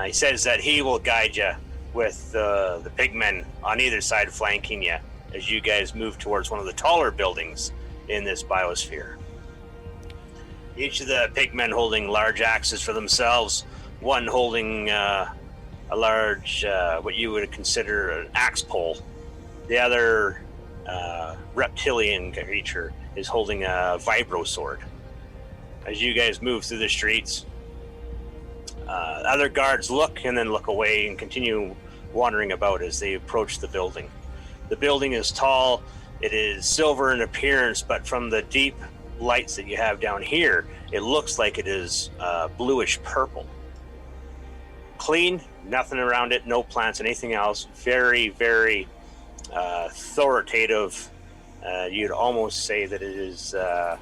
he says that he will guide you with the pigmen on either side flanking you as you guys move towards one of the taller buildings in this biosphere. Each of the pigmen holding large axes for themselves, one holding a large, what you would consider an axe pole. The other reptilian creature is holding a vibro sword. As you guys move through the streets, other guards look and then look away and continue wandering about as they approach the building. The building is tall, it is silver in appearance, but from the deep lights that you have down here, it looks like it is bluish purple. Clean, nothing around it, no plants, anything else. Very, very authoritative. You'd almost say that it is, the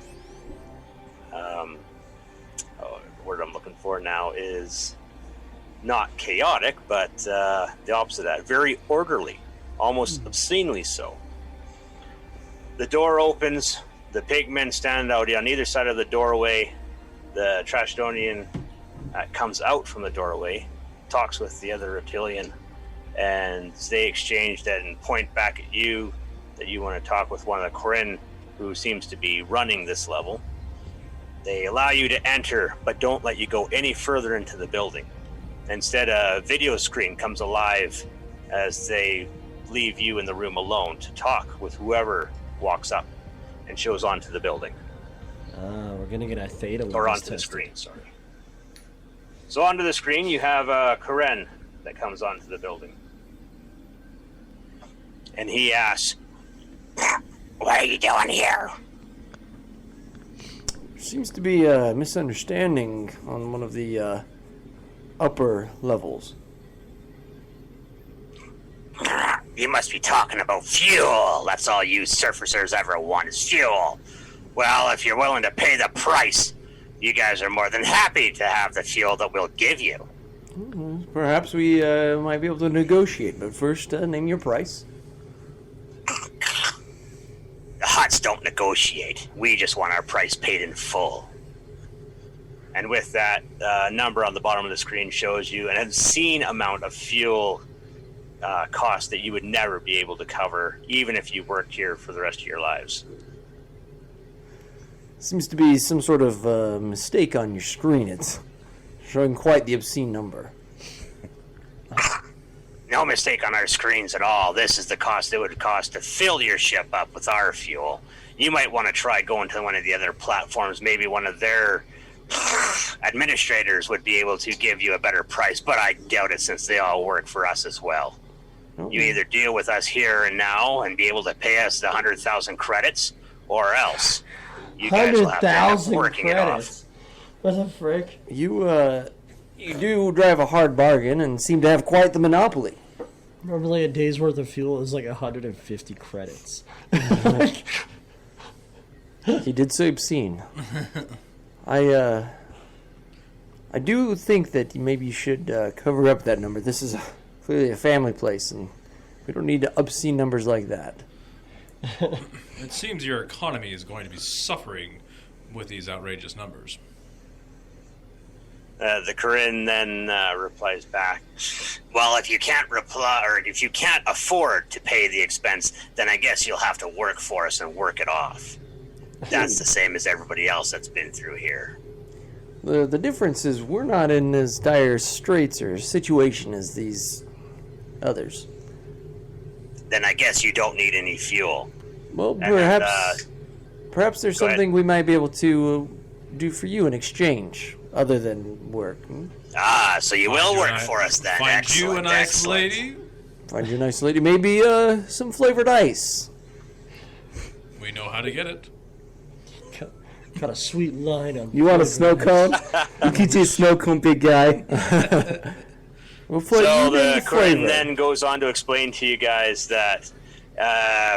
word I'm looking for now is not chaotic, but the opposite of that. Very orderly, almost obscenely so. The door opens, the pigmen stand out on either side of the doorway. The Trashdonian comes out from the doorway, talks with the other reptilian, and they exchange that and point back at you that you want to talk with one of the Corinne who seems to be running this level. They allow you to enter, but don't let you go any further into the building. Instead, a video screen comes alive as they leave you in the room alone to talk with whoever walks up and shows onto the building. We're gonna get a theta. Or onto the screen, sorry. So onto the screen, you have Karen that comes onto the building. And he asks, "What are you doing here?" Seems to be a misunderstanding on one of the upper levels. You must be talking about fuel. That's all you surfacers ever want is fuel. Well, if you're willing to pay the price, you guys are more than happy to have the fuel that we'll give you. Perhaps we might be able to negotiate, but first, name your price. The Huts don't negotiate. We just want our price paid in full. And with that, number on the bottom of the screen shows you an obscene amount of fuel cost that you would never be able to cover, even if you worked here for the rest of your lives. Seems to be some sort of mistake on your screen. It's showing quite the obscene number. No mistake on our screens at all. This is the cost it would cost to fill your ship up with our fuel. You might want to try going to one of the other platforms. Maybe one of their administrators would be able to give you a better price, but I doubt it since they all work for us as well. You either deal with us here and now and be able to pay us the 100,000 credits, or else you guys will have to end up working it off. What the frick? You do drive a hard bargain and seem to have quite the monopoly. Normally a day's worth of fuel is like 150 credits. He did say obscene. I do think that maybe you should cover up that number. This is clearly a family place, and we don't need obscene numbers like that. It seems your economy is going to be suffering with these outrageous numbers. The Corinne then replies back, "Well, if you can't reply, or if you can't afford to pay the expense, then I guess you'll have to work for us and work it off. That's the same as everybody else that's been through here." The difference is we're not in as dire straits or situation as these others. Then I guess you don't need any fuel. Well, And, perhaps there's go ahead. something we might be able to do for you in exchange, other than work. So you will work for us then. Find Excellent, you a nice excellent. lady. Find you a nice lady. Maybe some flavored ice. We know how to get it. Got a sweet line on. You want a snow cone? You can see a snow cone, big guy. We'll So the Corinne then goes on to explain to you guys that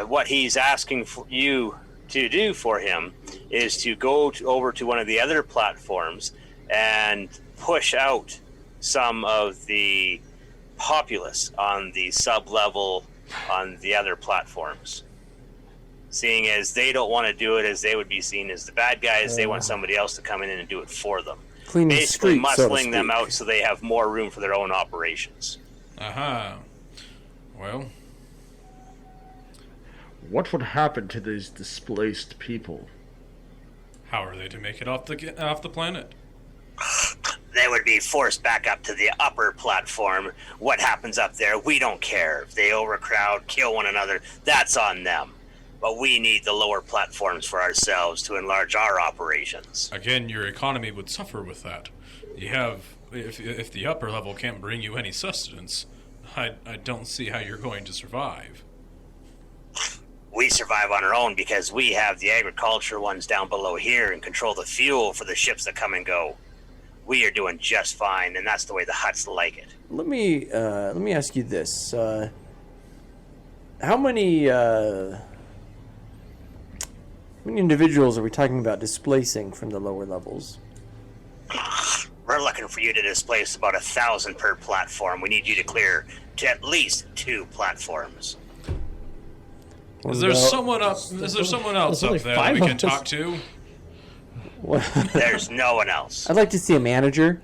what he's asking for you to do for him is to go over to one of the other platforms and push out some of the populace on the sub-level on the other platforms. Seeing as they don't want to do it, as they would be seen as the bad guys, they want somebody else to come in and do it for them. Clean the Basically street, so to muscling them speak. out so they have more room for their own operations. Aha. Well, What would happen to these displaced people? how are they to make it off the planet? They would be forced back up to the upper platform. What happens up there, we don't care. If they overcrowd, kill one another, that's on them. But we need the lower platforms for ourselves to enlarge our operations. Again, your economy would suffer with that. You have, if the upper level can't bring you any sustenance, I don't see how you're going to survive. We survive on our own because we have the agriculture ones down below here and control the fuel for the ships that come and go. We are doing just fine, and that's the way the Huts like it. Let me ask you this: how many individuals are we talking about displacing from the lower levels? We're looking for you to displace about 1,000 per platform. We need you to clear to at least 2 platforms. Is there someone else up only there that 5 we of can us. talk to? There's no one else. I'd like to see a manager.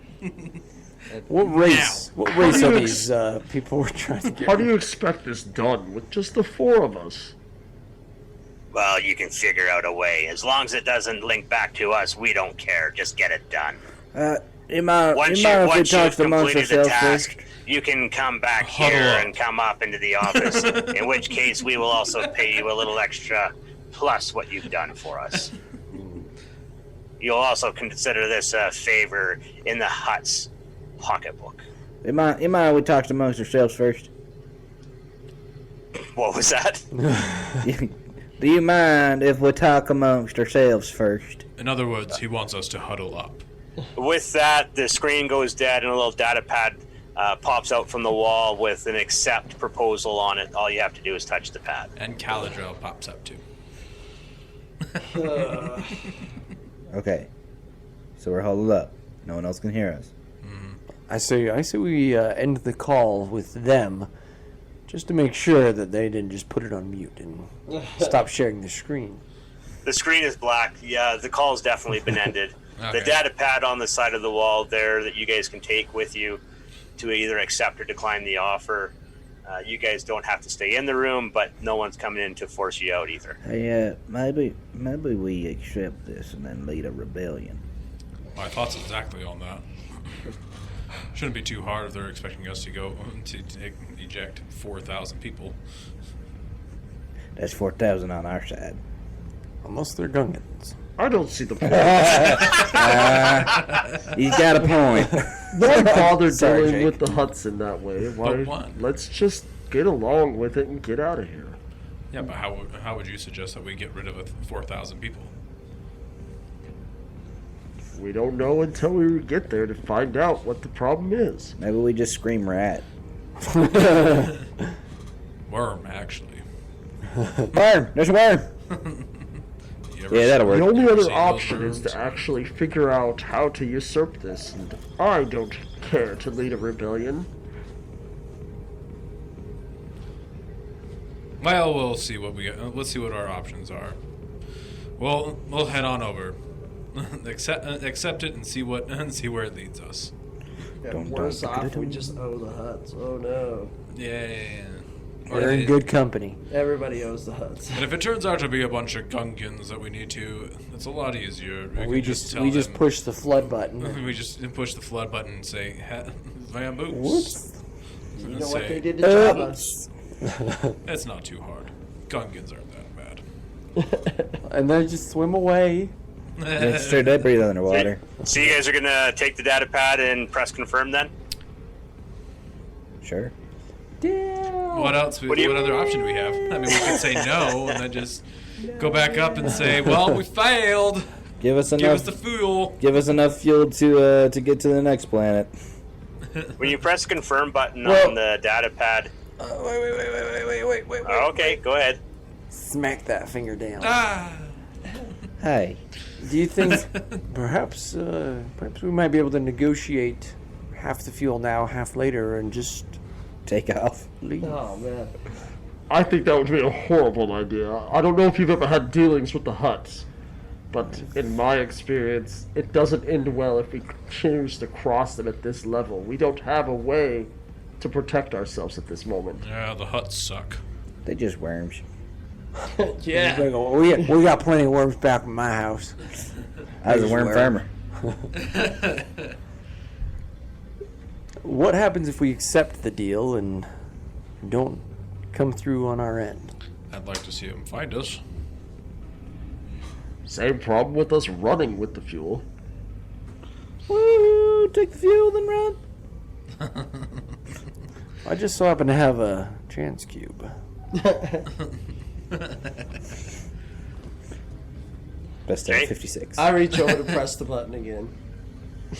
What race? What race are these people we're trying to get? How do you expect this done with just the 4 of us? Well, you can figure out a way. As long as it doesn't link back to us, we don't care. Just get it done. You mind Once if we you've talk amongst completed the ourselves task, first? you can come back Huddle here up. and come up into the office, in which case we will also pay you a little extra plus what you've done for us. You'll also consider this a favor in the hut's pocketbook. You mind if we talk amongst ourselves first? What was that? Do you mind if we talk amongst ourselves first? In other words, he wants us to huddle up. With that, the screen goes dead and a little data pad pops out from the wall with an accept proposal on it. All you have to do is touch the pad. And Caladrel pops up too. Okay. So we're huddled up. No one else can hear us. I say we end the call with them, just to make sure that they didn't just put it on mute and stop sharing the screen. The screen is black. Yeah, the call's definitely been ended. Okay. The data pad on the side of the wall there that you guys can take with you to either accept or decline the offer. You guys don't have to stay in the room, but no one's coming in to force you out either. Hey, maybe we accept this and then lead a rebellion. My thoughts exactly on that. Shouldn't be too hard if they're expecting us to go to eject 4,000 people. That's 4,000 on our side. Unless they're Gungans. I don't see the point. He's got a point. Why bother Sorry, dealing Jake. with the huts in that way? Why? what? Let's just get along with it and get out of here. Yeah, but how would you suggest that we get rid of 4,000 people? We don't know until we get there to find out what the problem is. Maybe we just scream rat. Worm, actually. Worm! There's a worm! You ever Yeah, that'll The work. only Seen other those option is worms? to actually figure out how to usurp this, and I don't care to lead a rebellion. Well, we'll see what we get. Let's see what our options are. We'll head on over. Accept it and see where it leads us. Worse off, we just owe the huts. Oh no. Yeah. We're in good company. Everybody owes the huts. And if it turns out to be a bunch of Gungans that we need to, it's a lot easier. We can just tell them- push the flood button. We just push the flood button and say, "Vamoose." Whoops. You And know what say, they did to Java? It's not too hard. Gungans aren't that bad. And then just swim away. It's true, they breathe underwater. So you guys are going to take the data pad and press confirm then? Sure. What else? What other option do we have? I mean, we could say no and then just go back up and say, "Well, we failed. Give us Give us enough. the fuel." Give us enough fuel to get to the next planet. When you press the confirm button Well- on the data pad... Wait. Okay, go ahead. Smack that finger down. Ah. Hey, Do you think perhaps we might be able to negotiate half the fuel now, half later, and just take off. leave? Oh man. I think that would be a horrible idea. I don't know if you've ever had dealings with the huts, but in my experience, it doesn't end well if we choose to cross them at this level. We don't have a way to protect ourselves at this moment. Yeah, the huts suck. They just worms. Yeah. We got plenty of worms back in my house. I was a worm farmer. What happens if we accept the deal and don't come through on our end? I'd like to see them find us. Same problem with us running with the fuel. Woo! Take the fuel, then run. I just so happen to have a chance cube. Best Okay. of 56. I reach over to press the button again.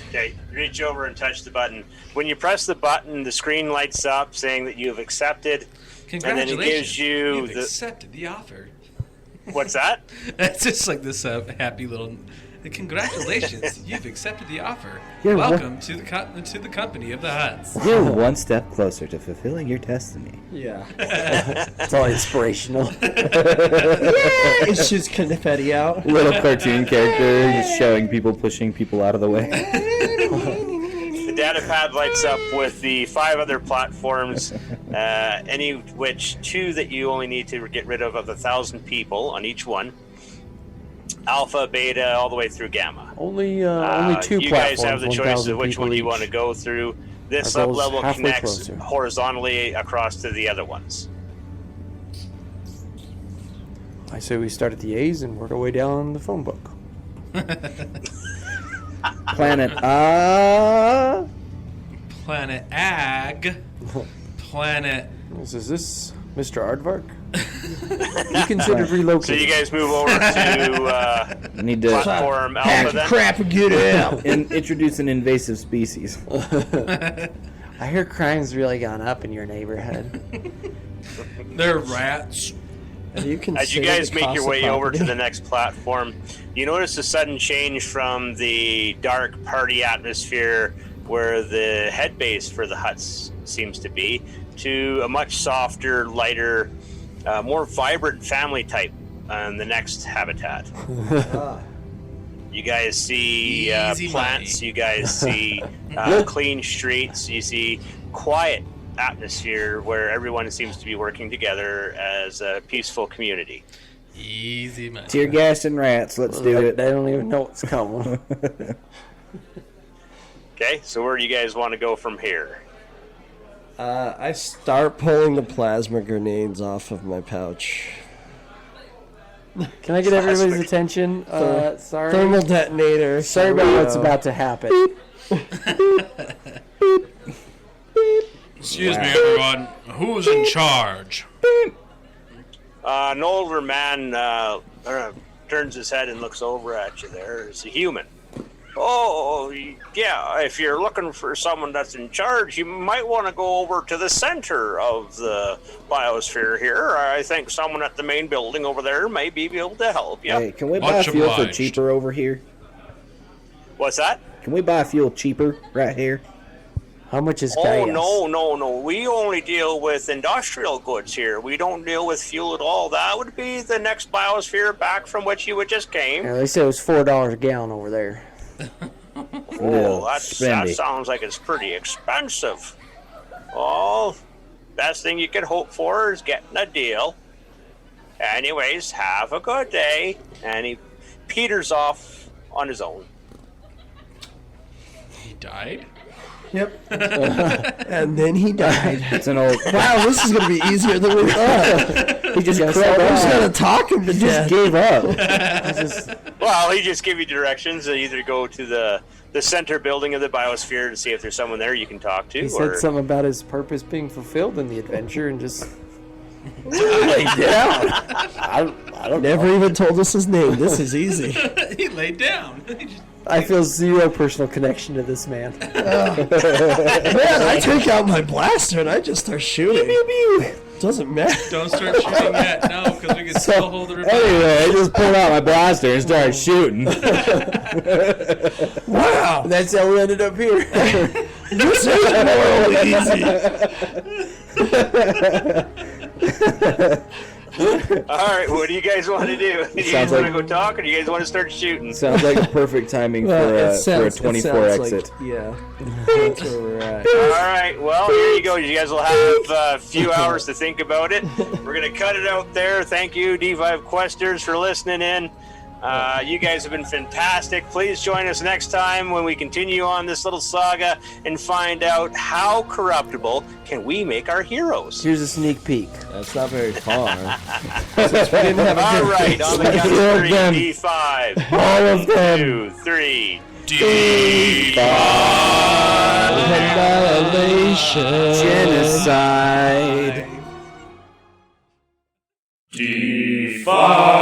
Okay, reach over and touch the button. When you press the button, the screen lights up saying that you have accepted. And then it gives you You've the... accepted the offer. What's that? That's just like this happy little. Congratulations, you've accepted the offer. You're Welcome to the company of the Huts. You're one step closer to fulfilling your destiny. Yeah. It's all inspirational. It shoots confetti out. Little cartoon character just showing people pushing people out of the way. The data pad lights up with the 5 other platforms any which 2 that you only need to get rid of 1,000 people on each one. Alpha, beta, all the way through gamma. Only 2 you platforms. guys have the choice 1,000 of which people one you each. want to go through. This Are those sub-level halfway connects closer? horizontally across to the other ones. I say we start at the A's and work our way down the phone book. Planet Planet Ag. Planet. Is this Mr. Aardvark? You considered relocating. So you guys move over to need to platform Alpha then? Crap and get out. introduce an invasive species. I hear crime's really gone up in your neighborhood. They're rats. As you guys make your way over to the next platform, you notice a sudden change from the dark party atmosphere where the head base for the huts seems to be to a much softer, lighter, more vibrant family type on the next habitat. You guys see Easy plants, money. you guys see clean streets, you see quiet atmosphere where everyone seems to be working together as a peaceful community. Easy money. Tear gas and rats. Let's do it. They don't even know what's coming. Okay, so where do you guys want to go from here? I start pulling the plasma grenades off of my pouch. Can I get everybody's attention? Sorry. Thermal detonator. Sorry about what's about to happen. Excuse me, everyone. Who's in charge? An older man turns his head and looks over at you there. It's a human. Oh, yeah, if you're looking for someone that's in charge, you might want to go over to the center of the biosphere here. I think someone at the main building over there may be able to help you. Hey, can we buy Much fuel for obliged. cheaper over here? What's that? Can we buy fuel cheaper right here? How much is Oh, gas? no. We only deal with industrial goods here. We don't deal with fuel at all. That would be the next biosphere back from which you just came. Yeah, they said it was $4 a gallon over there. Oh, that spendy. sounds like it's pretty expensive. Oh, best thing you could hope for is getting a deal. Anyways, have a good day. And he peters off on his own. He died? Yep. And then he died. It's an old. Wow, this is going to be easier than we thought. He just I'm crawled just out. going to talk him to death. Gave up. Well, he just give you directions. Either go to the center building of the biosphere to see if there's someone there you can talk to. He said something about his purpose being fulfilled in the adventure and just Lay down. I don't Never even told us his name. This is easy. He laid down. I feel zero personal connection to this man. Man, I take out my blaster and I just start shooting. Doesn't matter. Don't start shooting yet, no, because we can still hold the remote. Anyway, I just pulled out my blaster and started shooting. Wow. That's how we ended up here. This is morally easy. All right, what do you guys want to do? Do you guys Sounds want to like- go talk, or do you guys want to start shooting? Sounds like a perfect timing for a 24 exit. Yeah. That's where we're at. All right, well, here you go. You guys will have a few hours to think about it. We're going to cut it out there. Thank you, D5 Questers, for listening in. You guys have been fantastic. Please join us next time when we continue on this little saga and find out how corruptible can we make our heroes. Here's a sneak peek. That's not very far. All right, on the count of three, them. D5. All of them. 2, 3. Annihilation. Genocide. D5.